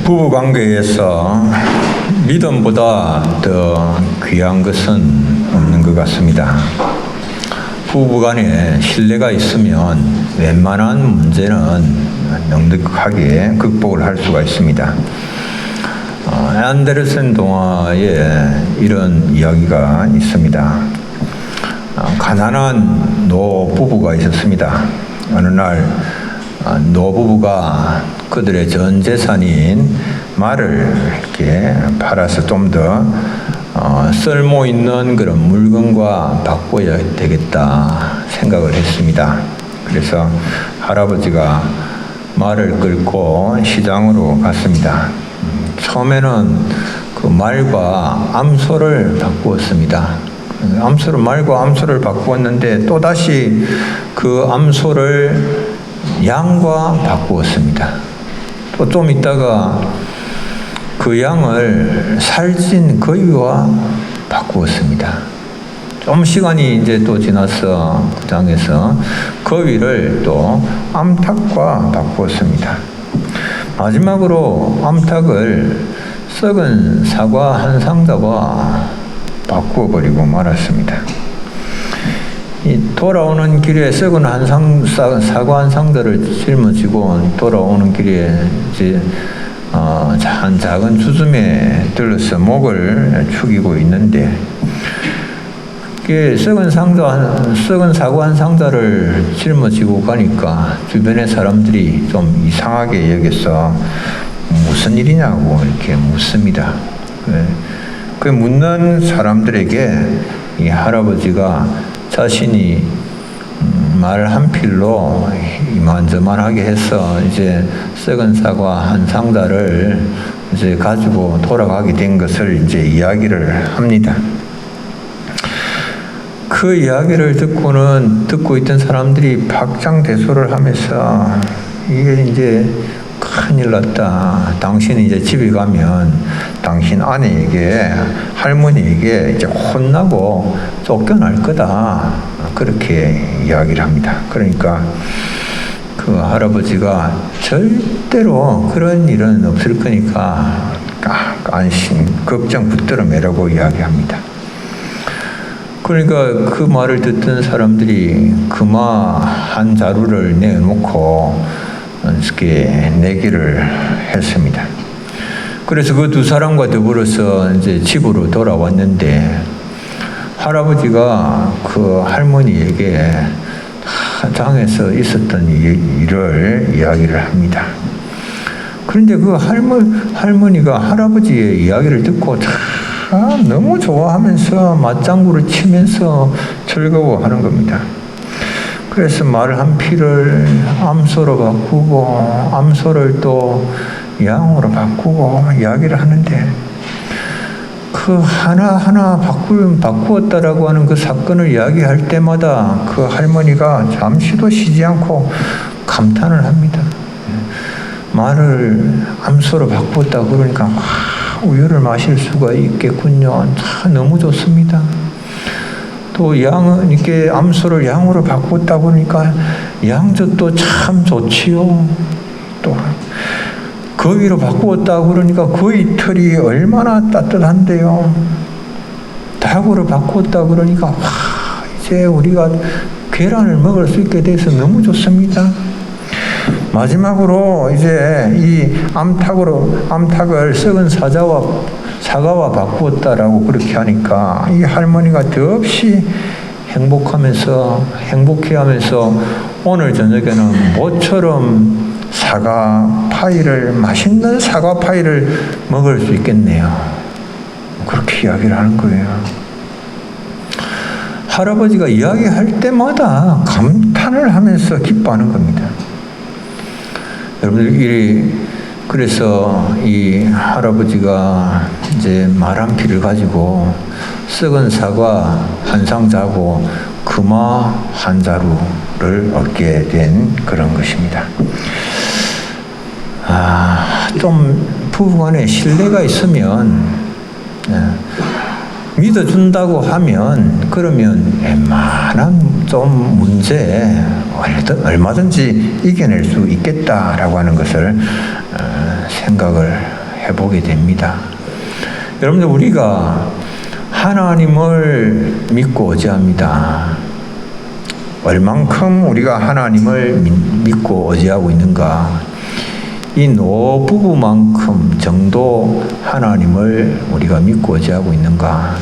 부부 관계에서 믿음보다 더 귀한 것은 없는 것 같습니다. 부부 간에 신뢰가 있으면 웬만한 문제는 넉넉하게 극복을 할 수가 있습니다. 안데르센 동화에 이런 이야기가 있습니다. 가난한 노부부가 있었습니다. 어느 날 노부부가 그들의 전 재산인 말을 이렇게 팔아서 좀 더 쓸모 있는 그런 물건과 바꿔야 되겠다 생각을 했습니다. 그래서 할아버지가 말을 끌고 시장으로 갔습니다. 처음에는 그 말과 암소를 바꾸었습니다. 말과 암소를 바꾸었는데 또다시 그 암소를 양과 바꾸었습니다. 또 좀 있다가 그 양을 살찐 거위와 바꾸었습니다. 좀 시간이 이제 또 지나서 그 장에서 거위를 또 암탉과 바꾸었습니다. 마지막으로 암탉을 썩은 사과 한 상자와 바꾸어버리고 말았습니다. 이 돌아오는 길에 썩은 사과 한 상자를 짊어지고 돌아오는 길에 이제 한 작은 주점에 들러서 목을 축이고 있는데, 썩은 사과 한 상자를 짊어지고 가니까 주변의 사람들이 좀 이상하게 여겨서 무슨 일이냐고 이렇게 묻습니다. 그 묻는 사람들에게 이 할아버지가 자신이 말 한 필로 이만저만하게 해서 이제 썩은 사과 한 상자를 이제 가지고 돌아가게 된 것을 이제 이야기를 합니다. 그 이야기를 듣고 있던 사람들이 박장대소를 하면서 이게 이제 큰일 났다. 당신이 이제 집에 가면 당신 아내에게, 할머니에게 이제 혼나고 쫓겨날 거다. 그렇게 이야기를 합니다. 그러니까 그 할아버지가 절대로 그런 일은 없을 거니까 안심, 걱정 붙들어 매라고 이야기합니다. 그러니까 그 말을 듣던 사람들이 금화 한 자루를 내놓고 이렇게 내기를 했습니다. 그래서 그 두 사람과 더불어서 이제 집으로 돌아왔는데, 할아버지가 그 할머니에게 장에서 있었던 일을 이야기를 합니다. 그런데 그 할머니가 할아버지의 이야기를 듣고 너무 좋아하면서 맞장구를 치면서 즐거워하는 겁니다. 그래서 말 한 피를 암소로 바꾸고 암소를 또 양으로 바꾸고 이야기를 하는데, 그 하나하나 바꾸었다라고 하는 그 사건을 이야기할 때마다 그 할머니가 잠시도 쉬지 않고 감탄을 합니다. 말을 암소로 바꾸었다 그러니까 우유를 마실 수가 있겠군요. 너무 좋습니다. 또 양은 이렇게 암소를 양으로 바꿨다 보니까 양젓도 참 좋지요. 또 거위로 바꾸었다 그러니까 거위 털이 얼마나 따뜻한데요. 닭으로 바꾸었다 그러니까 이제 우리가 계란을 먹을 수 있게 돼서 너무 좋습니다. 마지막으로 이제 이 암탉을 썩은 사과와 바꾸었다라고 그렇게 하니까 이 할머니가 더없이 행복해하면서 오늘 저녁에는 모처럼 맛있는 사과 파이를 먹을 수 있겠네요. 그렇게 이야기를 하는 거예요. 할아버지가 이야기할 때마다 감탄을 하면서 기뻐하는 겁니다. 여러분들, 그래서 이 할아버지가 이제 말 한 피를 가지고 썩은 사과 한 상자하고 금화 한 자루를 얻게 된 그런 것입니다. 좀 부부간에 신뢰가 있으면, 믿어준다고 하면, 그러면 웬만한 좀 문제 얼마든지 이겨낼 수 있겠다라고 하는 것을 생각을 해보게 됩니다. 여러분들, 우리가 하나님을 믿고 의지합니다. 얼만큼 우리가 하나님을 믿고 의지하고 있는가? 이 노부부만큼 정도 하나님을 우리가 믿고 의지하고 있는가?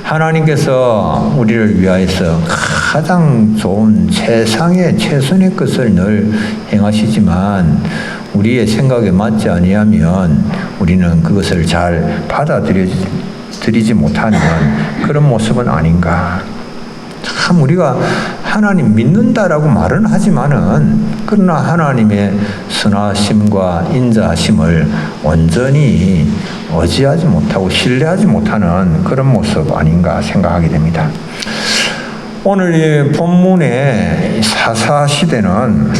하나님께서 우리를 위하여서 가장 좋은 세상의 최선의 것을 늘 행하시지만 우리의 생각에 맞지 아니하면 우리는 그것을 잘 받아들이지 못하는 그런 모습은 아닌가. 참 우리가 하나님 믿는다라고 말은 하지만은 그러나 하나님의 선하심과 인자하심을 온전히 의지하지 못하고 신뢰하지 못하는 그런 모습 아닌가 생각하게 됩니다. 오늘 이 본문의 사사시대는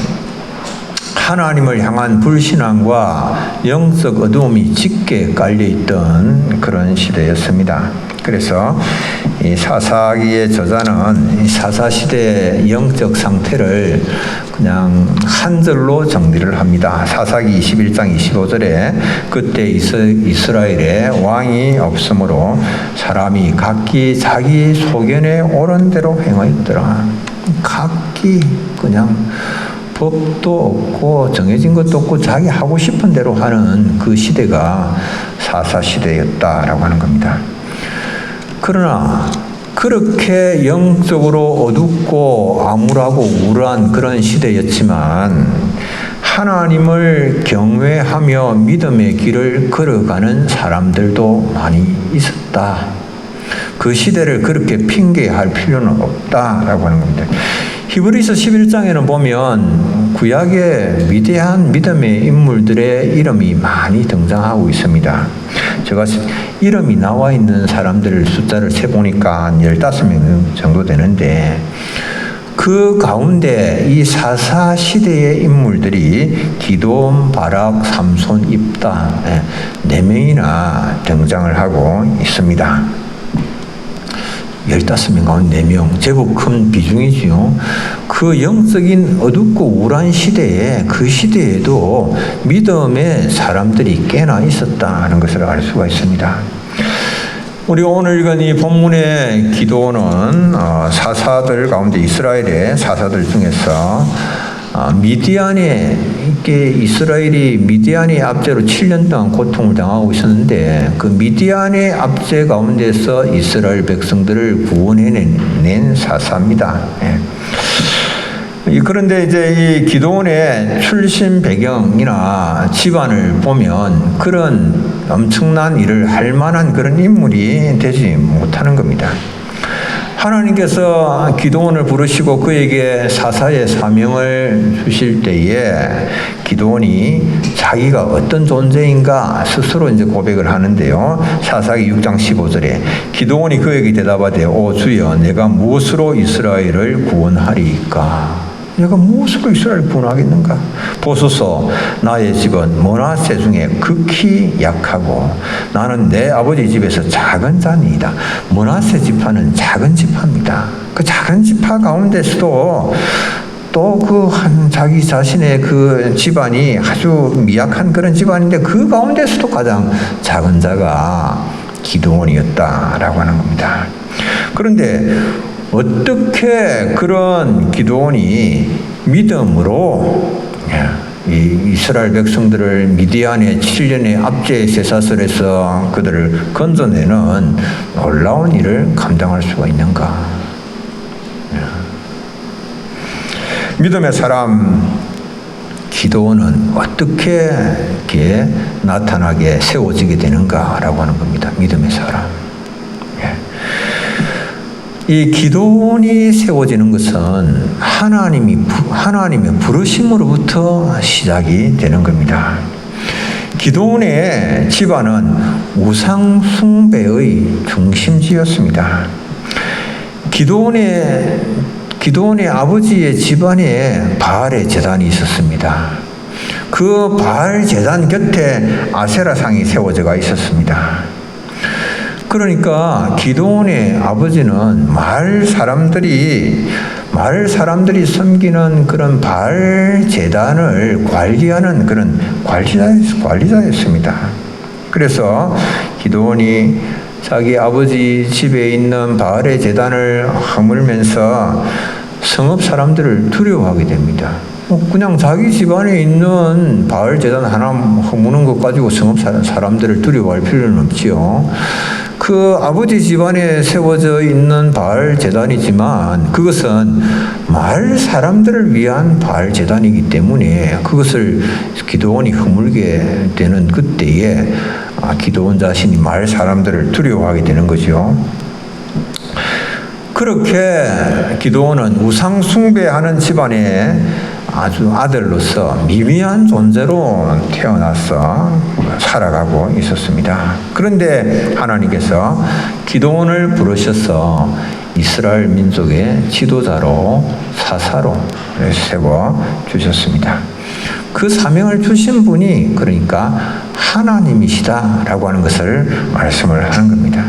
하나님을 향한 불신앙과 영적 어두움이 짙게 깔려있던 그런 시대였습니다. 그래서 이 사사기의 저자는 이 사사시대의 영적 상태를 그냥 한 절로 정리를 합니다. 사사기 21장 25절에 그때 이스라엘에 왕이 없으므로 사람이 각기 자기 소견에 옳은 대로 행하였더라. 각기 그냥 법도 없고 정해진 것도 없고 자기 하고 싶은 대로 하는 그 시대가 사사시대였다라고 하는 겁니다. 그러나 그렇게 영적으로 어둡고 암울하고 우울한 그런 시대였지만 하나님을 경외하며 믿음의 길을 걸어가는 사람들도 많이 있었다. 그 시대를 그렇게 핑계할 필요는 없다라고 하는 겁니다. 히브리서 11장에는 보면 구약의 위대한 믿음의 인물들의 이름이 많이 등장하고 있습니다. 제가 이름이 나와 있는 사람들 숫자를 세보니까 15명 정도 되는데 그 가운데 이 사사 시대의 인물들이 기드온, 바락, 삼손, 입다 4명이나 등장을 하고 있습니다. 15명 가운데 4명, 제법 큰 비중이지요. 그 영적인 어둡고 우울한 시대에 그 시대에도 믿음의 사람들이 꽤나 있었다는 것을 알 수가 있습니다. 우리가 오늘 읽은 이 본문의 기도는 사사들 가운데 이스라엘의 사사들 중에서 이스라엘이 미디안의 압제로 7년 동안 고통을 당하고 있었는데 그 미디안의 압제 가운데서 이스라엘 백성들을 구원해낸 사사입니다. 그런데 이제 이 기드온의 출신 배경이나 집안을 보면 그런 엄청난 일을 할 만한 그런 인물이 되지 못하는 겁니다. 하나님께서 기드온을 부르시고 그에게 사사의 사명을 주실 때에 기드온이 자기가 어떤 존재인가 스스로 이제 고백을 하는데요. 사사기 6장 15절에 기드온이 그에게 대답하되 오 주여 내가 무엇으로 이스라엘을 구원하리이까? 내가 무엇으로 이스라엘을 구원하겠는가? 보소서 나의 집은 므낫세 중에 극히 약하고 나는 내 아버지 집에서 작은 자니이다. 므낫세 지파는 작은 지파입니다. 그 작은 지파 가운데서도 또 그 한 자기 자신의 그 집안이 아주 미약한 그런 집안인데 그 가운데서도 가장 작은 자가 기드온이었다라고 하는 겁니다. 그런데 어떻게 그런 기드온이 믿음으로 이 이스라엘 백성들을 미디안의 7년의 압제의 쇠사슬에서 그들을 건져내는 놀라운 일을 감당할 수가 있는가? 믿음의 사람 기드온은 어떻게 이렇게 나타나게 세워지게 되는가라고 하는 겁니다. 믿음의 사람. 이 기드온이 세워지는 것은 하나님의 부르심으로부터 시작이 되는 겁니다. 기드온의 집안은 우상 숭배의 중심지였습니다. 기드온의 아버지의 집안에 바알의 제단이 있었습니다. 그 바알 제단 곁에 아세라상이 세워져가 있었습니다. 그러니까 기드온의 아버지는 마을 사람들이 섬기는 그런 바알 제단을 관리하는 그런 관리자였습니다. 그래서 기드온이 자기 아버지 집에 있는 바알의 제단을 허물면서 성읍 사람들을 두려워하게 됩니다. 그냥 자기 집안에 있는 바알 제단 하나 허무는 것 가지고 성읍 사람들을 두려워할 필요는 없지요. 그 아버지 집안에 세워져 있는 바알 제단이지만 그것은 마을 사람들을 위한 바알 제단이기 때문에 그것을 기드온이 허물게 되는 그때에 기드온 자신이 마을 사람들을 두려워하게 되는 거죠. 그렇게 기드온은 우상 숭배하는 집안의 아주 아들로서 미미한 존재로 태어나서 살아가고 있었습니다. 그런데 하나님께서 기드온을 부르셔서 이스라엘 민족의 지도자로 사사로 세워 주셨습니다. 그 사명을 주신 분이 그러니까 하나님이시다라고 하는 것을 말씀을 하는 겁니다.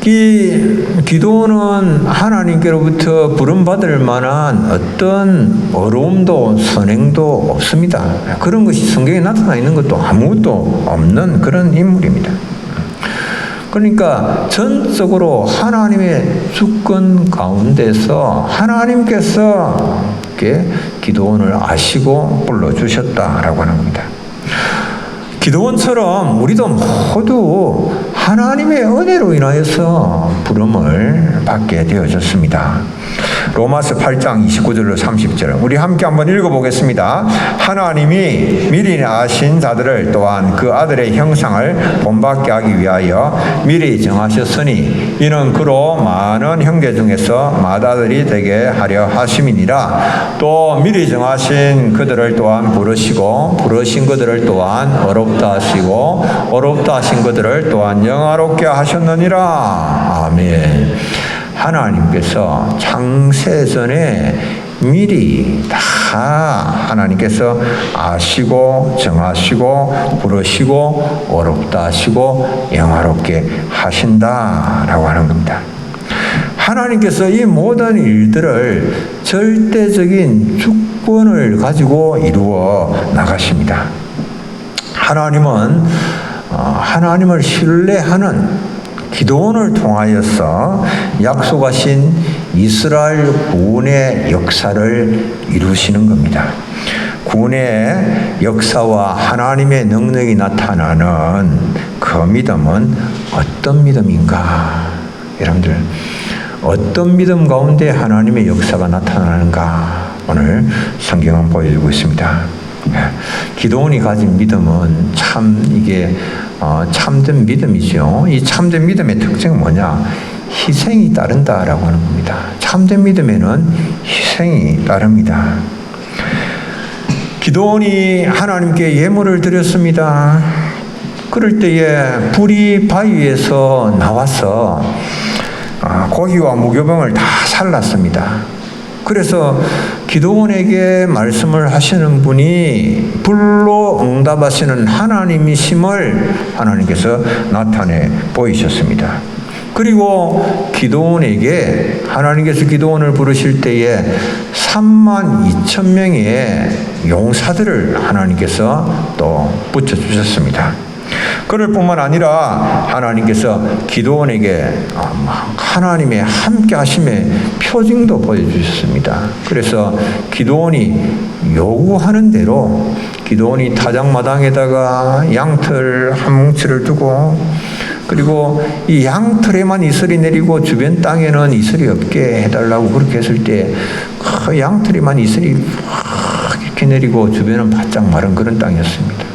이 기드온은 하나님께로부터 부름받을 만한 어떤 어려움도 선행도 없습니다. 그런 것이 성경에 나타나 있는 것도 아무것도 없는 그런 인물입니다. 그러니까 전적으로 하나님의 주권 가운데서 하나님께서 기드온을 아시고 불러주셨다라고 하는 겁니다. 기드온처럼 우리도 모두 하나님의 은혜로 인하여서 부름을 받게 되어졌습니다. 로마서 8장 29절로 30절 우리 함께 한번 읽어보겠습니다. 하나님이 미리 아신 자들을 또한 그 아들의 형상을 본받게 하기 위하여 미리 정하셨으니 이는 그로 많은 형제 중에서 맏아들이 되게 하려 하심이니라. 또 미리 정하신 그들을 또한 부르시고 부르신 그들을 또한 어렵다 하시고 어렵다 하신 그들을 또한 영화롭게 하셨느니라. 아멘. 하나님께서 창세전에 미리 다 하나님께서 아시고 정하시고 부르시고 어렵다 하시고 영화롭게 하신다라고 하는 겁니다. 하나님께서 이 모든 일들을 절대적인 주권을 가지고 이루어 나가십니다. 하나님은 하나님을 신뢰하는 기드온을 통하여서 약속하신 이스라엘 구원의 역사를 이루시는 겁니다. 구원의 역사와 하나님의 능력이 나타나는 그 믿음은 어떤 믿음인가? 여러분들, 어떤 믿음 가운데 하나님의 역사가 나타나는가? 오늘 성경은 보여주고 있습니다. 기드온이 가진 믿음은 참 이게 참된 믿음이죠. 이 참된 믿음의 특징은 뭐냐? 희생이 따른다라고 하는 겁니다. 참된 믿음에는 희생이 따릅니다. 기드온이 하나님께 예물을 드렸습니다. 그럴 때에 불이 바위에서 나와서 고기와 무교병을 다 살랐습니다. 그래서 기드온에게 말씀을 하시는 분이 불로 응답하시는 하나님이심을 하나님께서 나타내 보이셨습니다. 그리고 기드온에게 하나님께서 기드온을 부르실 때에 32,000명의 용사들을 하나님께서 또 붙여주셨습니다. 그럴 뿐만 아니라 하나님께서 기드온에게 하나님의 함께 하심의 표징도 보여주셨습니다. 그래서 기드온이 요구하는 대로 기드온이 타작마당에다가 양털 한 뭉치를 두고 그리고 이 양털에만 이슬이 내리고 주변 땅에는 이슬이 없게 해달라고 그렇게 했을 때 그 양털에만 이슬이 이렇게 내리고 주변은 바짝 마른 그런 땅이었습니다.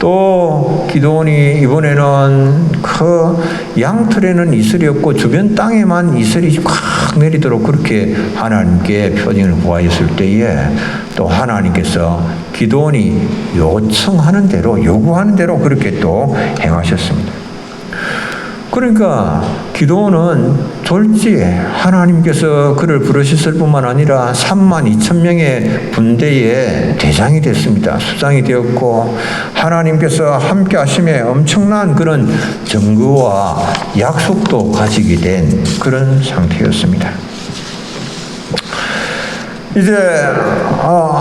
또 기드온이 이번에는 그 양털에는 이슬이 없고 주변 땅에만 이슬이 꽉 내리도록 그렇게 하나님께 표징을 구하였을 때에 또 하나님께서 기드온이 요청하는 대로 요구하는 대로 그렇게 또 행하셨습니다. 그러니까 기도는 졸지에 하나님께서 그를 부르셨을 뿐만 아니라 32,000명의 군대의 대장이 됐습니다. 수장이 되었고 하나님께서 함께 하심에 엄청난 그런 증거와 약속도 가지게 된 그런 상태였습니다. 이제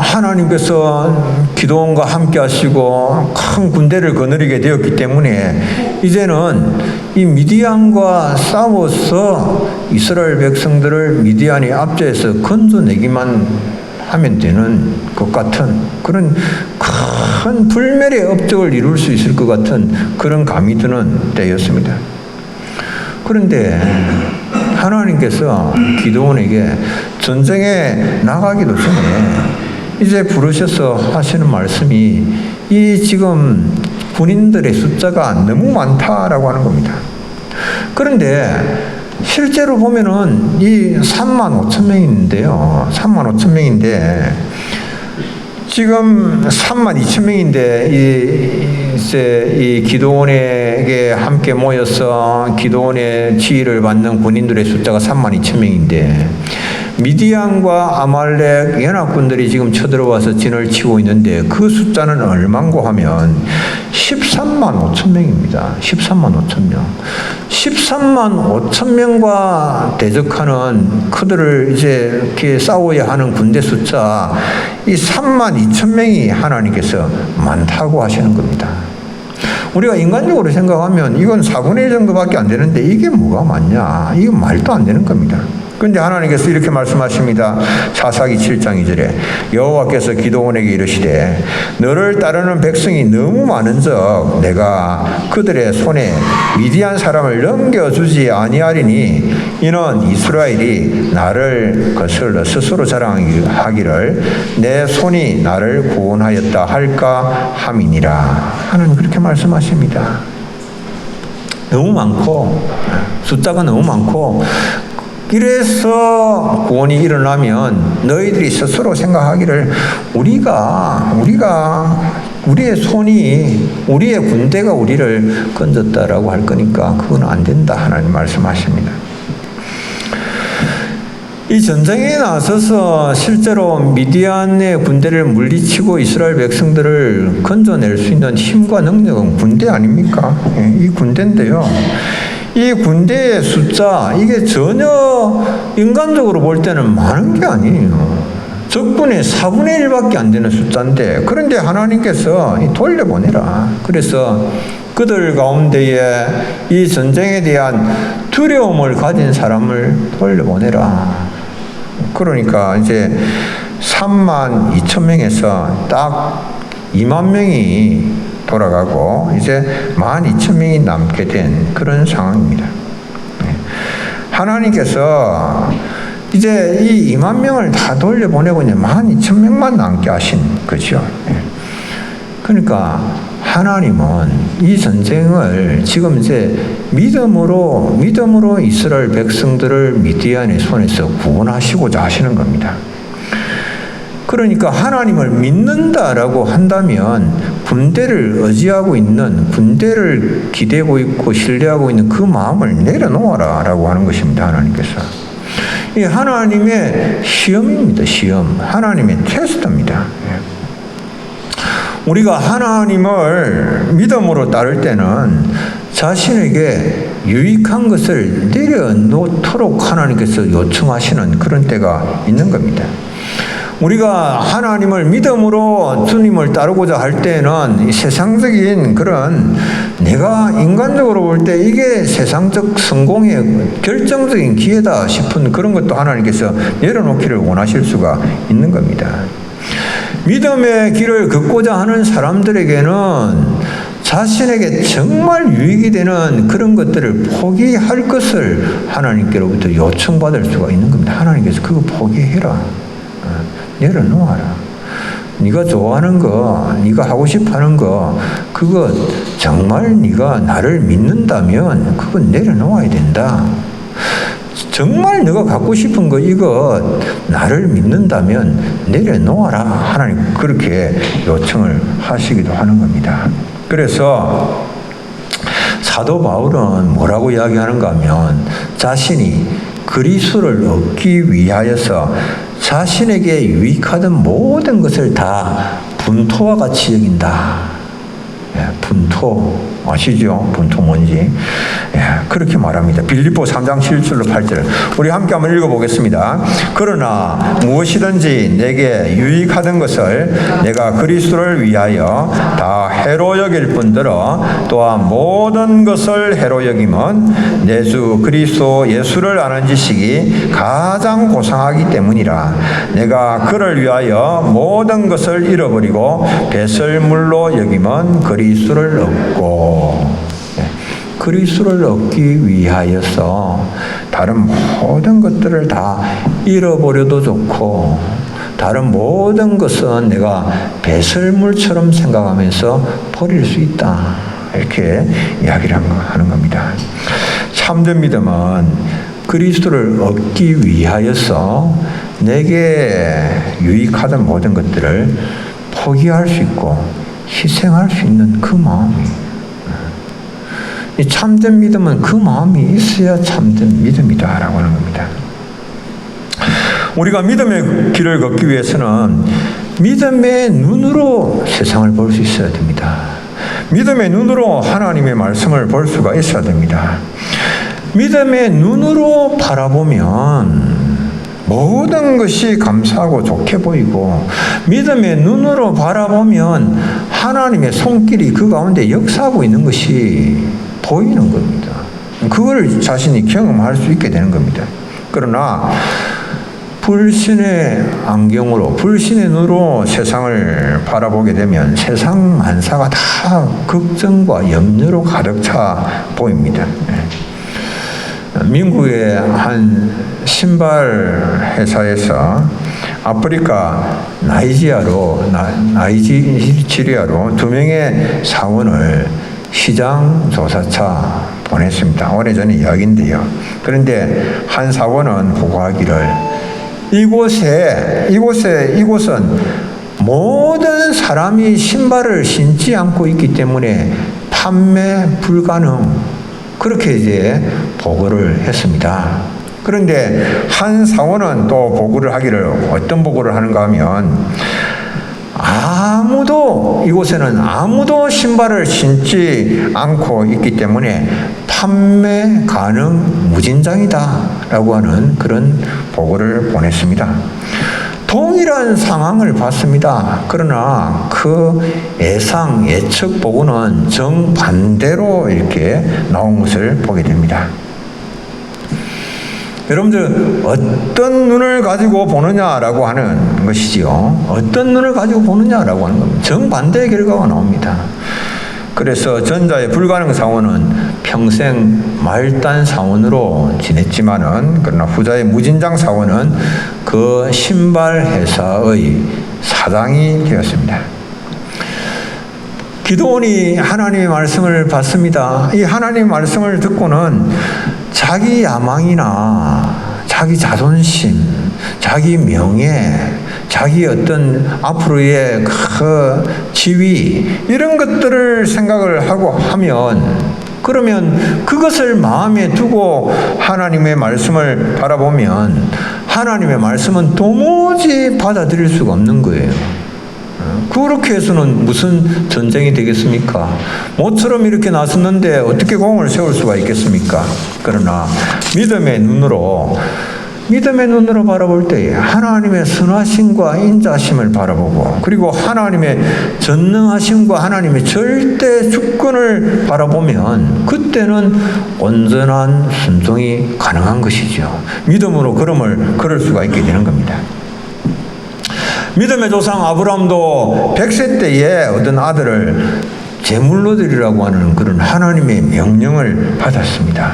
하나님께서 기도원과 함께 하시고 큰 군대를 거느리게 되었기 때문에 이제는 이 미디안과 싸워서 이스라엘 백성들을 미디안이 압제해서 건져내기만 하면 되는 것 같은 그런 큰 불멸의 업적을 이룰 수 있을 것 같은 그런 감이 드는 때였습니다. 그런데 하나님께서 기드온에게 전쟁에 나가기도 전에 이제 부르셔서 하시는 말씀이 이 지금 군인들의 숫자가 너무 많다라고 하는 겁니다. 그런데 실제로 보면은 이 35,000명인데요. 35,000명인데 지금 32,000명인데 이 기드온에게 함께 모여서 기드온의 지휘를 받는 군인들의 숫자가 32,000명인데 미디안과 아말렉 연합군들이 지금 쳐들어와서 진을 치고 있는데 그 숫자는 얼마인고 하면 13만 5천 명입니다. 13만 5천 명. 13만 5천 명과 대적하는 그들을 이제 이렇게 싸워야 하는 군대 숫자 이 3만 2천 명이 하나님께서 많다고 하시는 겁니다. 우리가 인간적으로 생각하면 이건 4분의 1 정도밖에 안 되는데 이게 뭐가 많냐? 이건 말도 안 되는 겁니다. 그런데 하나님께서 이렇게 말씀하십니다. 사사기 7장 2절에 여호와께서 기드온에게 이르시되 너를 따르는 백성이 너무 많은즉 내가 그들의 손에 미디안 사람을 넘겨주지 아니하리니 이는 이스라엘이 나를 거슬러 스스로 자랑하기를 내 손이 나를 구원하였다 할까 함이니라. 하나님 그렇게 말씀하십니다. 너무 많고 숫자가 너무 많고 이래서 구원이 일어나면 너희들이 스스로 생각하기를 우리의 손이 우리의 군대가 우리를 건졌다라고 할 거니까 그건 안 된다 하나님 말씀하십니다. 이 전쟁에 나서서 실제로 미디안의 군대를 물리치고 이스라엘 백성들을 건져낼 수 있는 힘과 능력은 군대 아닙니까? 이 군대인데요. 이 군대의 숫자 이게 전혀 인간적으로 볼 때는 많은 게 아니에요. 적분의 4분의 1밖에 안 되는 숫자인데 그런데 하나님께서 돌려보내라. 그래서 그들 가운데에 이 전쟁에 대한 두려움을 가진 사람을 돌려보내라. 그러니까 이제 3만 2천 명에서 딱 2만 명이 돌아가고 이제 12,000명이 남게 된 그런 상황입니다. 하나님께서 이제 이 2만 명을 다 돌려보내고 이제 12,000명만 남게 하신 거죠. 그러니까 하나님은 이 전쟁을 지금 이제 믿음으로 이스라엘 백성들을 미디안의 손에서 구원하시고자 하시는 겁니다. 그러니까 하나님을 믿는다라고 한다면 군대를 의지하고 있는 군대를 기대고 있고 신뢰하고 있는 그 마음을 내려놓아라라고 하는 것입니다. 하나님께서. 이 하나님의 시험입니다. 시험. 하나님의 테스트입니다. 우리가 하나님을 믿음으로 따를 때는 자신에게 유익한 것을 내려놓도록 하나님께서 요청하시는 그런 때가 있는 겁니다. 우리가 하나님을 믿음으로 주님을 따르고자 할 때는 세상적인 그런 내가 인간적으로 볼 때 이게 세상적 성공의 결정적인 기회다 싶은 그런 것도 하나님께서 내려놓기를 원하실 수가 있는 겁니다. 믿음의 길을 걷고자 하는 사람들에게는 자신에게 정말 유익이 되는 그런 것들을 포기할 것을 하나님께로부터 요청받을 수가 있는 겁니다. 하나님께서 그거 포기해라. 내려놓아라. 네가 좋아하는 거, 네가 하고 싶어하는 거, 그거 정말 네가 나를 믿는다면 그건 내려놓아야 된다. 정말 네가 갖고 싶은 거 이거 나를 믿는다면 내려놓아라. 하나님 그렇게 요청을 하시기도 하는 겁니다. 그래서 사도 바울은 뭐라고 이야기하는가 하면 자신이 그리스도를 얻기 위하여서 자신에게 유익하던 모든 것을 다 분토와 같이 여긴다. 분토 아시죠? 분토 뭔지. 그렇게 말합니다. 빌립보 3장 7절로 8절 우리 함께 한번 읽어보겠습니다. 그러나 무엇이든지 내게 유익하던 것을 내가 그리스도를 위하여 다 해로 여길 뿐더러 또한 모든 것을 해로 여김은 내 주 그리스도 예수를 아는 지식이 가장 고상하기 때문이라. 내가 그를 위하여 모든 것을 잃어버리고 배설물로 여김은 그리스도를 얻고 그리스도를 얻기 위하여서 다른 모든 것들을 다 잃어버려도 좋고 다른 모든 것은 내가 배설물처럼 생각하면서 버릴 수 있다. 이렇게 이야기를 하는 겁니다. 참된 믿음은 그리스도를 얻기 위하여서 내게 유익하던 모든 것들을 포기할 수 있고 희생할 수 있는 그 마음이, 이 참된 믿음은 그 마음이 있어야 참된 믿음이다라고 하는 겁니다. 우리가 믿음의 길을 걷기 위해서는 믿음의 눈으로 세상을 볼 수 있어야 됩니다. 믿음의 눈으로 하나님의 말씀을 볼 수가 있어야 됩니다. 믿음의 눈으로 바라보면 모든 것이 감사하고 좋게 보이고 믿음의 눈으로 바라보면 하나님의 손길이 그 가운데 역사하고 있는 것이 보이는 겁니다. 그걸 자신이 경험할 수 있게 되는 겁니다. 그러나 불신의 안경으로 불신의 눈으로 세상을 바라보게 되면 세상 만사가 다 걱정과 염려로 가득 차 보입니다. 미국의 한 신발 회사에서 아프리카 나이지리아로 2명의 사원을 시장 조사차 보냈습니다. 오래전의 이야기인데요. 그런데 한 사원은 보고하기를 이곳은 모든 사람이 신발을 신지 않고 있기 때문에 판매 불가능. 그렇게 이제 보고를 했습니다. 그런데 한 사원은 또 보고를 하기를 어떤 보고를 하는가 하면 이곳에는 아무도 신발을 신지 않고 있기 때문에 판매 가능 무진장이다라고 하는 그런 보고를 보냈습니다. 동일한 상황을 봤습니다. 그러나 그 예측 보고는 정반대로 이렇게 나온 것을 보게 됩니다. 여러분들 어떤 눈을 가지고 보느냐라고 하는 것이지요. 어떤 눈을 가지고 보느냐라고 하는 겁니다. 정반대의 결과가 나옵니다. 그래서 전자의 불가능 사원은 평생 말단 사원으로 지냈지만은 그러나 후자의 무진장 사원은 그 신발 회사의 사장이 되었습니다. 기드온이 하나님의 말씀을 받습니다. 이 하나님의 말씀을 듣고는 자기 야망이나 자기 자존심, 자기 명예, 자기 어떤 앞으로의 그 지위 이런 것들을 생각을 하고 하면 그러면 그것을 마음에 두고 하나님의 말씀을 바라보면 하나님의 말씀은 도무지 받아들일 수가 없는 거예요. 그렇게 해서는 무슨 전쟁이 되겠습니까? 모처럼 이렇게 나섰는데 어떻게 공을 세울 수가 있겠습니까? 그러나 믿음의 눈으로 바라볼 때에 하나님의 선하심과 인자심을 바라보고 그리고 하나님의 전능하심과 하나님의 절대 주권을 바라보면 그때는 온전한 순종이 가능한 것이죠. 믿음으로 걸음을 걸을 수가 있게 되는 겁니다. 믿음의 조상 아브라함도 100세 때에 얻은 아들을 제물로 드리라고 하는 그런 하나님의 명령을 받았습니다.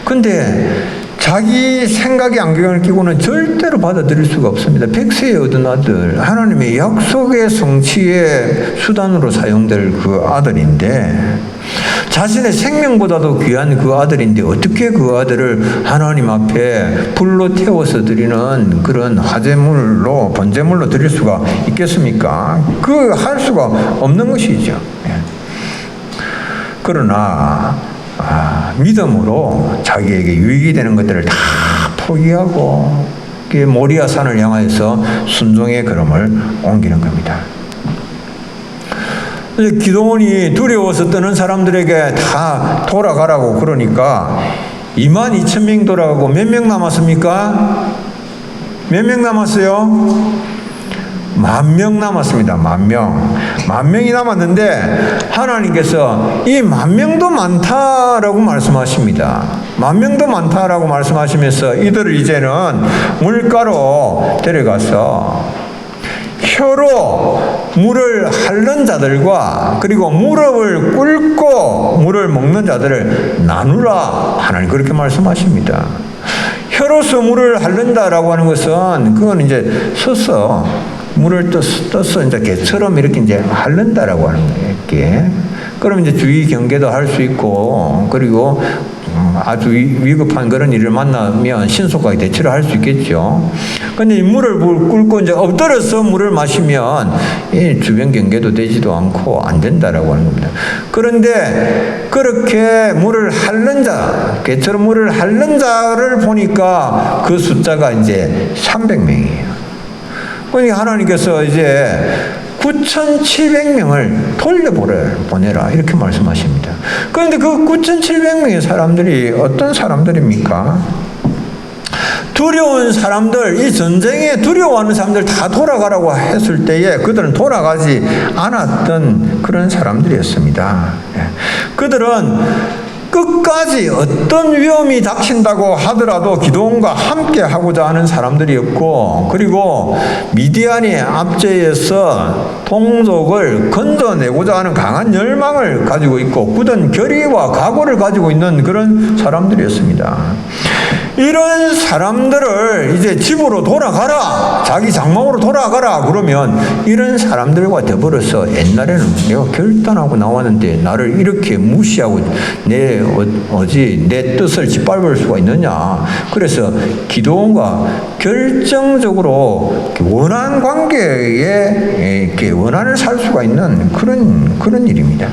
근데 자기 생각의 안경을 끼고는 절대로 받아들일 수가 없습니다. 100세에 얻은 아들, 하나님의 약속의 성취의 수단으로 사용될 그 아들인데 자신의 생명보다도 귀한 그 아들인데 어떻게 그 아들을 하나님 앞에 불로 태워서 드리는 그런 화제물로 번제물로 드릴 수가 있겠습니까? 그 할 수가 없는 것이죠. 그러나 믿음으로 자기에게 유익이 되는 것들을 다 포기하고 모리아 산을 향하여서 순종의 걸음을 옮기는 겁니다. 기드온이 두려워서 떠는 사람들에게 다 돌아가라고 그러니까 22,000명 돌아가고 몇 명 남았습니까? 몇 명 남았어요? 10,000명 남았습니다. 10,000명. 10,000명이 남았는데 하나님께서 이 10,000명도 많다라고 말씀하십니다. 10,000명도 많다라고 말씀하시면서 이들을 이제는 물가로 데려가서 혀로 물을 핥는 자들과 그리고 무릎을 꿇고 물을 먹는 자들을 나누라. 하나님 그렇게 말씀하십니다. 혀로서 물을 핥는다라고 하는 것은 그건 이제 서서 물을 떠서 이제 개처럼 이렇게 이제 핥는다라고 하는 거예요. 그럼 이제 주의 경계도 할 수 있고 그리고 아주 위급한 그런 일을 만나면 신속하게 대처를 할 수 있겠죠. 근데 이 물을 꿇고 이제 엎드려서 물을 마시면 주변 경계도 되지도 않고 안 된다라고 하는 겁니다. 그런데 그렇게 물을 핥는 자, 개처럼 물을 핥는 자를 보니까 그 숫자가 이제 300명이에요. 그러니까 하나님께서 이제 9,700명을 돌려보내라 이렇게 말씀하십니다. 그런데 그 9,700명의 사람들이 어떤 사람들입니까? 두려운 사람들, 이 전쟁에 두려워하는 사람들 다 돌아가라고 했을 때에 그들은 돌아가지 않았던 그런 사람들이었습니다. 그들은 끝까지 어떤 위험이 닥친다고 하더라도 기드온과 함께 하고자 하는 사람들이었고 그리고 미디안이 압제해서 동족을 건져내고자 하는 강한 열망을 가지고 있고 굳은 결의와 각오를 가지고 있는 그런 사람들이었습니다. 이런 사람들을 이제 집으로 돌아가라, 자기 장막으로 돌아가라 그러면 이런 사람들과 더불어서 옛날에는 내가 결단하고 나왔는데 나를 이렇게 무시하고 내 뜻을 짓밟을 수가 있느냐. 그래서 기드온과 결정적으로 원한 관계에 이렇게 원한을 살 수가 있는 그런 일입니다.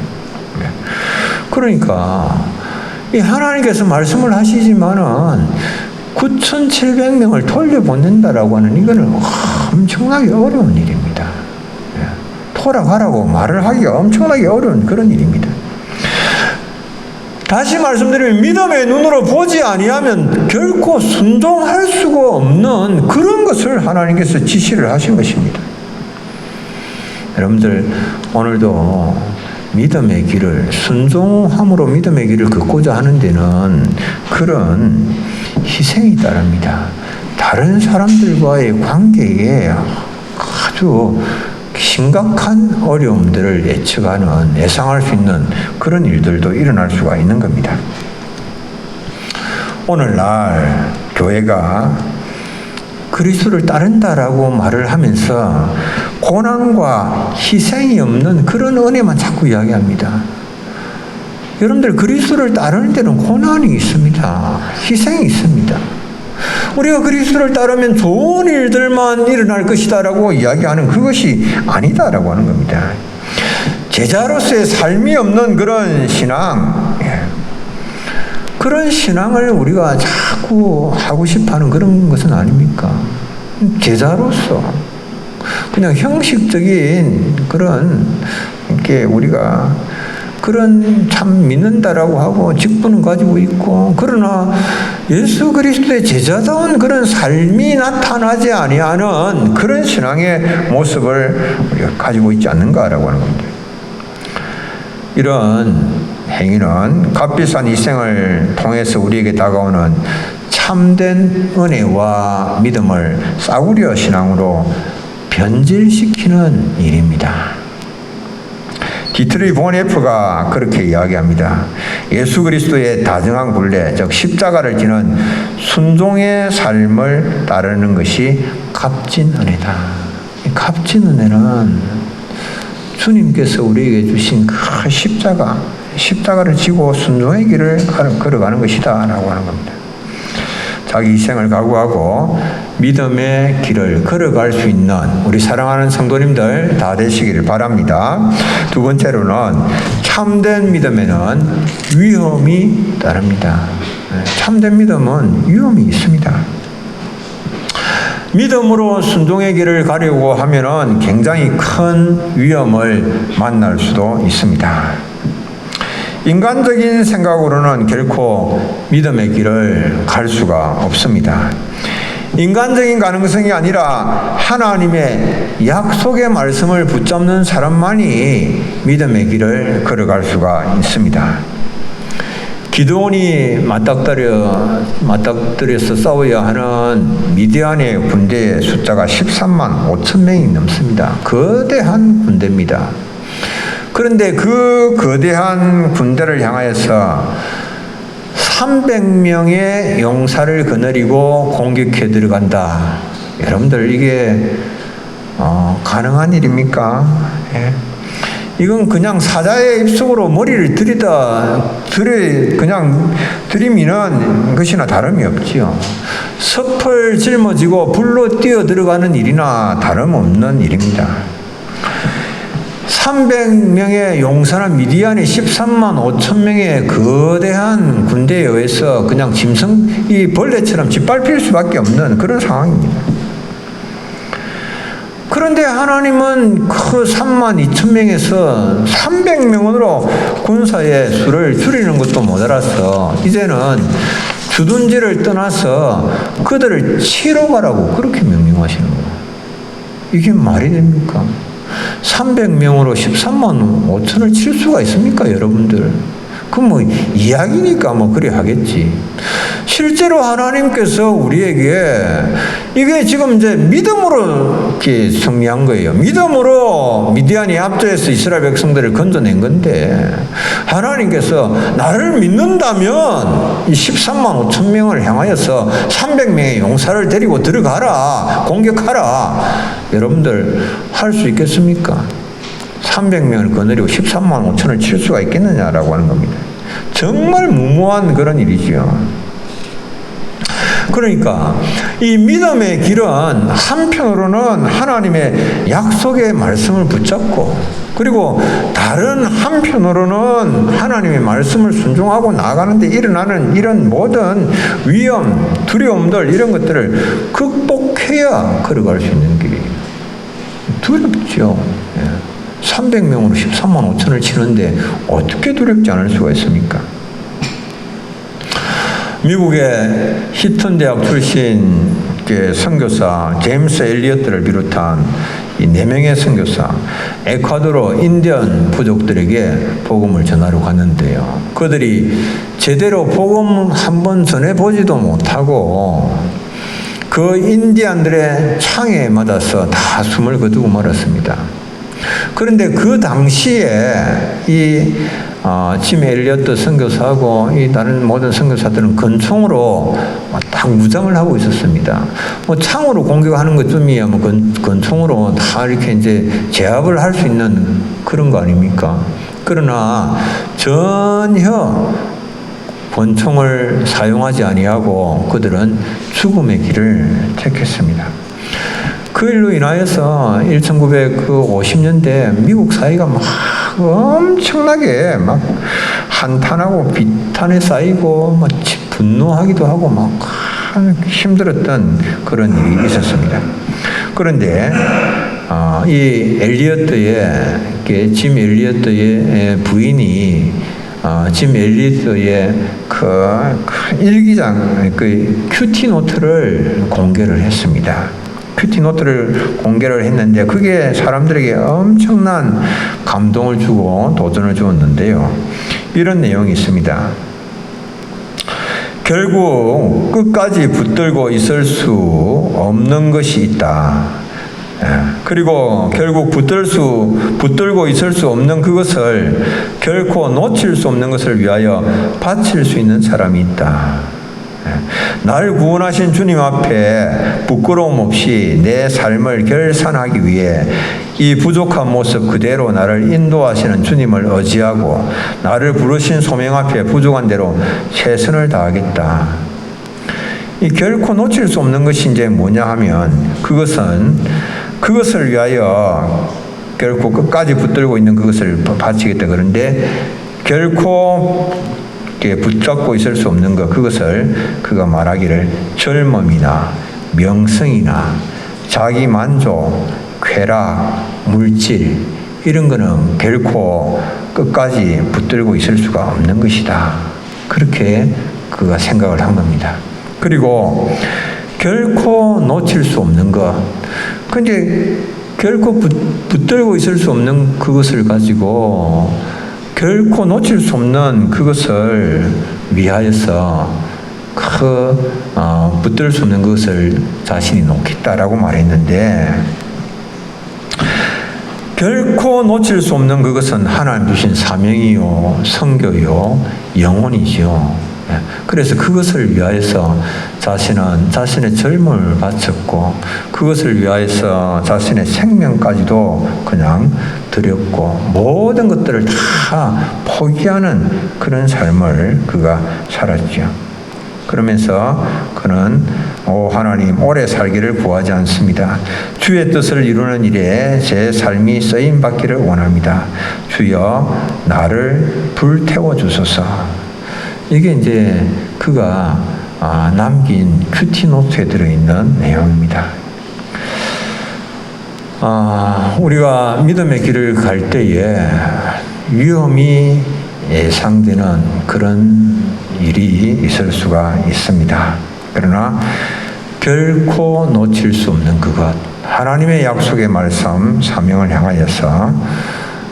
그러니까 이 하나님께서 말씀을 하시지만은 9,700명을 돌려보낸다라고 하는 이거는 엄청나게 어려운 일입니다. 돌아가라고 말을 하기가 엄청나게 어려운 그런 일입니다. 다시 말씀드리면 믿음의 눈으로 보지 아니하면 결코 순종할 수가 없는 그런 것을 하나님께서 지시를 하신 것입니다. 여러분들 오늘도 믿음의 길을 순종함으로 믿음의 길을 걷고자 하는 데는 그런 희생이 따릅니다. 다른 사람들과의 관계에 아주 심각한 어려움들을 예상할 수 있는 그런 일들도 일어날 수가 있는 겁니다. 오늘날 교회가 그리스도를 따른다라고 말을 하면서 고난과 희생이 없는 그런 은혜만 자꾸 이야기합니다. 여러분들 그리스도를 따르는 데는 고난이 있습니다. 희생이 있습니다. 우리가 그리스도를 따르면 좋은 일들만 일어날 것이다라고 이야기하는 그것이 아니다라고 하는 겁니다. 제자로서의 삶이 없는 그런 신앙, 그런 신앙을 우리가 자꾸 하고 싶어하는 그런 것은 아닙니까? 제자로서 그냥 형식적인 그런 이렇게 우리가 그런 참 믿는다라고 하고 직분은 가지고 있고 그러나 예수 그리스도의 제자다운 그런 삶이 나타나지 아니하는 그런 신앙의 모습을 우리가 가지고 있지 않는가라고 하는 겁니다. 이런 행위는 값비싼 희생을 통해서 우리에게 다가오는 참된 은혜와 믿음을 싸구려 신앙으로 변질시키는 일입니다. 디트리 보네프가 그렇게 이야기합니다. 예수 그리스도의 다정한 굴레, 즉 십자가를 지는 순종의 삶을 따르는 것이 값진 은혜다. 값진 은혜는 주님께서 우리에게 주신 그 십자가를 지고 순종의 길을 걸어가는 것이다 라고 하는 겁니다. 자기 희생을 각오하고 믿음의 길을 걸어갈 수 있는 우리 사랑하는 성도님들 다 되시기를 바랍니다. 두 번째로는 참된 믿음에는 위험이 따릅니다. 참된 믿음은 위험이 있습니다. 믿음으로 순종의 길을 가려고 하면은 굉장히 큰 위험을 만날 수도 있습니다. 인간적인 생각으로는 결코 믿음의 길을 갈 수가 없습니다. 인간적인 가능성이 아니라 하나님의 약속의 말씀을 붙잡는 사람만이 믿음의 길을 걸어갈 수가 있습니다. 기드온이 맞닥뜨려서 싸워야 하는 미디안의 군대의 숫자가 13만 5천 명이 넘습니다. 거대한 군대입니다. 그런데 그 거대한 군대를 향하여서 300명의 용사를 거느리고 공격해 들어간다. 여러분들 이게 가능한 일입니까? 예. 이건 그냥 사자의 입속으로 머리를 그냥 들이미는 것이나 다름이 없지요. 섭을 짊어지고 불로 뛰어 들어가는 일이나 다름없는 일입니다. 300명의 용사나 미디안의 13만 5천 명의 거대한 군대에 의해서 그냥 이 벌레처럼 짓밟힐 수밖에 없는 그런 상황입니다. 그런데 하나님은 그 3만 2천 명에서 300명으로 군사의 수를 줄이는 것도 모자라서 이제는 주둔지를 떠나서 그들을 치러 가라고 그렇게 명령하시는 거예요. 이게 말이 됩니까? 300명으로 13만 5천을 칠 수가 있습니까, 여러분들? 그건 뭐 이야기니까 뭐 그래 하겠지. 실제로 하나님께서 우리에게 이게 지금 이제 믿음으로 이렇게 승리한 거예요. 믿음으로 미디안이 압도해서 이스라엘 백성들을 건져낸 건데 하나님께서 나를 믿는다면 이 13만 5천 명을 향하여서 300명의 용사를 데리고 들어가라, 공격하라. 여러분들 할 수 있겠습니까? 300명을 거느리고 13만 5천을 칠 수가 있겠느냐라고 하는 겁니다. 정말 무모한 그런 일이죠. 그러니까 이 믿음의 길은 한편으로는 하나님의 약속의 말씀을 붙잡고 그리고 다른 한편으로는 하나님의 말씀을 순종하고 나아가는데 일어나는 이런 모든 위험, 두려움들 이런 것들을 극복해야 걸어갈 수 있는 길이에요. 두렵죠. 300명으로 13만 5천을 치는데 어떻게 두렵지 않을 수가 있습니까? 미국의 히튼 대학 출신 선교사 제임스 엘리어트를 비롯한 이 4명의 선교사 에콰도르 인디언 부족들에게 복음을 전하러 갔는데요. 그들이 제대로 복음 한번 전해보지도 못하고 그 인디언들의 창에 맞아서 다 숨을 거두고 말았습니다. 그런데 그 당시에 짐 엘리어트 선교사하고 이 다른 모든 선교사들은 권총으로 딱 무장을 하고 있었습니다. 뭐 창으로 공격하는 것쯤이야 뭐 권총으로 다 이렇게 이제 제압을 할 수 있는 그런 거 아닙니까? 그러나 전혀 권총을 사용하지 아니하고 그들은 죽음의 길을 택했습니다. 그 일로 인하여서 1950년대 미국 사회가 막 엄청나게 막 한탄하고 비탄에 쌓이고 막 분노하기도 하고 막 힘들었던 그런 일이 있었습니다. 그런데 이 짐 엘리어트의 부인이 짐 엘리어트의 그 일기장, 그 큐티 노트를 공개를 했습니다. 큐티 노트를 공개를 했는데 그게 사람들에게 엄청난 감동을 주고 도전을 주었는데요. 이런 내용이 있습니다. 결국 끝까지 붙들고 있을 수 없는 것이 있다. 그리고 결국 붙들고 있을 수 없는 그것을 결코 놓칠 수 없는 것을 위하여 바칠 수 있는 사람이 있다. 나를 구원하신 주님 앞에 부끄러움 없이 내 삶을 결산하기 위해 이 부족한 모습 그대로 나를 인도하시는 주님을 의지하고 나를 부르신 소명 앞에 부족한 대로 최선을 다하겠다. 이 결코 놓칠 수 없는 것이 이제 뭐냐 하면 그것을 위하여 결코 끝까지 붙들고 있는 그것을 바치겠다. 그런데 결코 붙잡고 있을 수 없는 것, 그것을 그가 말하기를 젊음이나 명성이나 자기 만족, 쾌락, 물질 이런 거는 결코 끝까지 붙들고 있을 수가 없는 것이다. 그렇게 그가 생각을 한 겁니다. 그리고 결코 놓칠 수 없는 것, 근데 결코 붙들고 있을 수 없는 그것을 가지고 결코 놓칠 수 없는 그것을 위하여서 붙들 수 없는 것을 자신이 놓겠다라고 말했는데, 결코 놓칠 수 없는 그것은 하나님 주신 사명이요, 성교요, 영혼이죠. 그래서 그것을 위하여서 자신은 자신의 젊음을 바쳤고, 그것을 위하여서 자신의 생명까지도 그냥 드렸고, 모든 것들을 다 포기하는 그런 삶을 그가 살았죠. 그러면서 그는 하나님 오래 살기를 구하지 않습니다. 주의 뜻을 이루는 일에 제 삶이 쓰임 받기를 원합니다. 주여 나를 불태워 주소서. 이게 이제 그가 남긴 큐티 노트에 들어있는 내용입니다. 우리가 믿음의 길을 갈 때에 위험이 예상되는 그런 일이 있을 수가 있습니다. 그러나 결코 놓칠 수 없는 그것, 하나님의 약속의 말씀, 사명을 향하여서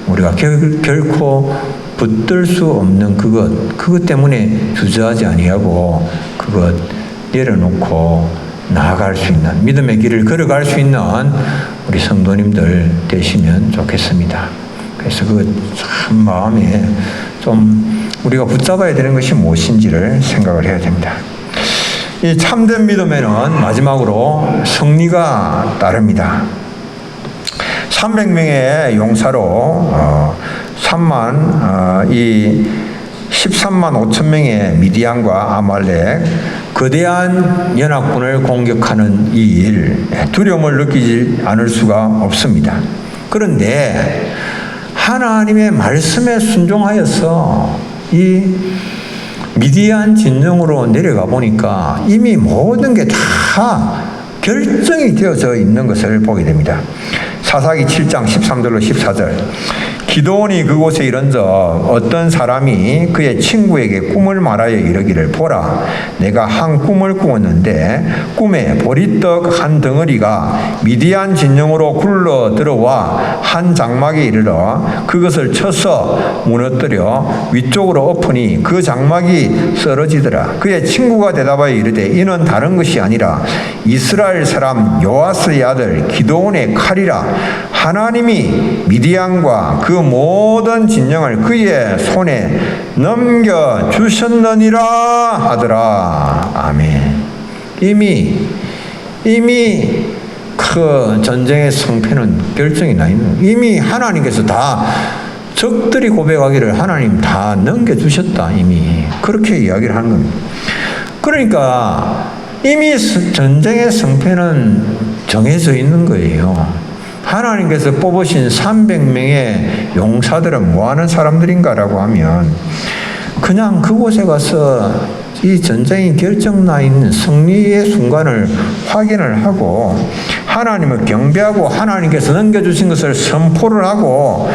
우리가 결코 붙들 수 없는 그것 때문에 주저하지 아니하고 그것 내려놓고 나아갈 수 있는, 믿음의 길을 걸어갈 수 있는 우리 성도님들 되시면 좋겠습니다. 그래서 참 마음에 좀 우리가 붙잡아야 되는 것이 무엇인지를 생각을 해야 됩니다. 이 참된 믿음에는 마지막으로 승리가 따릅니다. 300명의 용사로 13만 5천 명의 미디안과 아말렉 거대한 연합군을 공격하는 이 일, 두려움을 느끼지 않을 수가 없습니다. 그런데 하나님의 말씀에 순종하여서 이 미디안 진영으로 내려가 보니까 이미 모든 게 다 결정이 되어져 있는 것을 보게 됩니다. 사사기 7장 13절로 14절. 기드온이 그곳에 이른적 어떤 사람이 그의 친구에게 꿈을 말하여 이르기를, 보라, 내가 한 꿈을 꾸었는데 꿈에 보리떡 한 덩어리가 미디안 진영으로 굴러 들어와 한 장막에 이르러 그것을 쳐서 무너뜨려 위쪽으로 엎으니 그 장막이 쓰러지더라. 그의 친구가 대답하여 이르되, 이는 다른 것이 아니라 이스라엘 사람 요아스의 아들 기드온의 칼이라. 하나님이 미디안과 그 모든 진영을 그의 손에 넘겨주셨느니라 하더라. 아멘. 이미 그 전쟁의 승패는 결정이 나 있는, 이미 하나님께서 다 적들이 고백하기를 하나님 다 넘겨주셨다. 이미 그렇게 이야기를 하는 겁니다. 그러니까 이미 전쟁의 승패는 정해져 있는 거예요. 하나님께서 뽑으신 300명의 용사들은 뭐 하는 사람들인가라고 하면 그냥 그곳에 가서 이 전쟁이 결정나 있는 승리의 순간을 확인을 하고 하나님을 경배하고 하나님께서 넘겨주신 것을 선포를 하고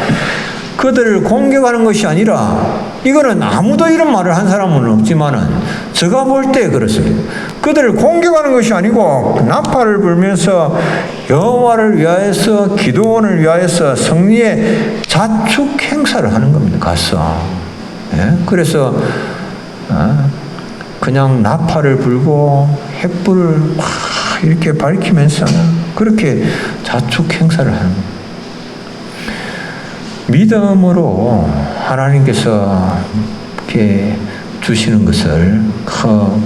그들을 공격하는 것이 아니라, 이거는 아무도 이런 말을 한 사람은 없지만은 제가 볼 때 그렇습니다. 그들을 공격하는 것이 아니고 나팔을 불면서 여호와를 위하여서, 기도원을 위하여서 승리의 자축 행사를 하는 겁니다. 가서. 예? 그래서 그냥 나팔을 불고 횃불을 막 이렇게 밝히면서 그렇게 자축 행사를 하는 겁니다. 믿음으로 하나님께서 이렇게 주시는 것을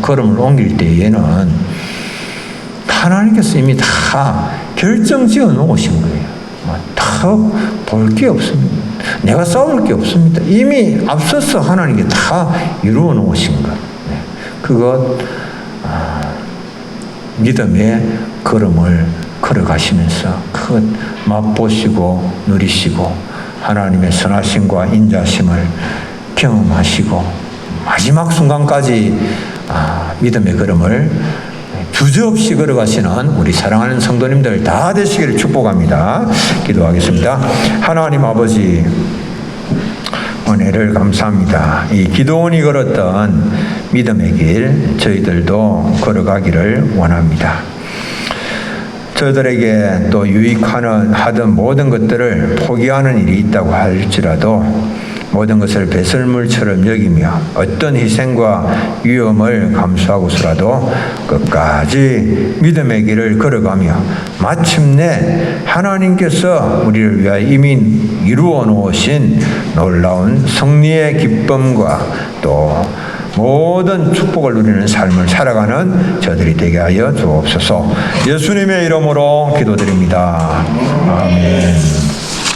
걸음을 옮길 때에는 하나님께서 이미 다 결정 지어 놓으신 거예요. 더 볼 게 없습니다. 내가 싸울 게 없습니다. 이미 앞서서 하나님께 다 이루어 놓으신 것. 그것 믿음의 걸음을 걸어가시면서 그것 맛보시고 누리시고 하나님의 선하심과 인자심을 경험하시고 마지막 순간까지 믿음의 걸음을 주저없이 걸어가시는 우리 사랑하는 성도님들 다 되시기를 축복합니다. 기도하겠습니다. 하나님 아버지, 은혜를 감사합니다. 이 기도원이 걸었던 믿음의 길 저희들도 걸어가기를 원합니다. 저들에게 또 하던 모든 것들을 포기하는 일이 있다고 할지라도 모든 것을 배설물처럼 여기며 어떤 희생과 위험을 감수하고서라도 끝까지 믿음의 길을 걸어가며 마침내 하나님께서 우리를 위하여 이미 이루어 놓으신 놀라운 승리의 기쁨과 또 모든 축복을 누리는 삶을 살아가는 저들이 되게 하여 주옵소서. 예수님의 이름으로 기도드립니다. 아멘.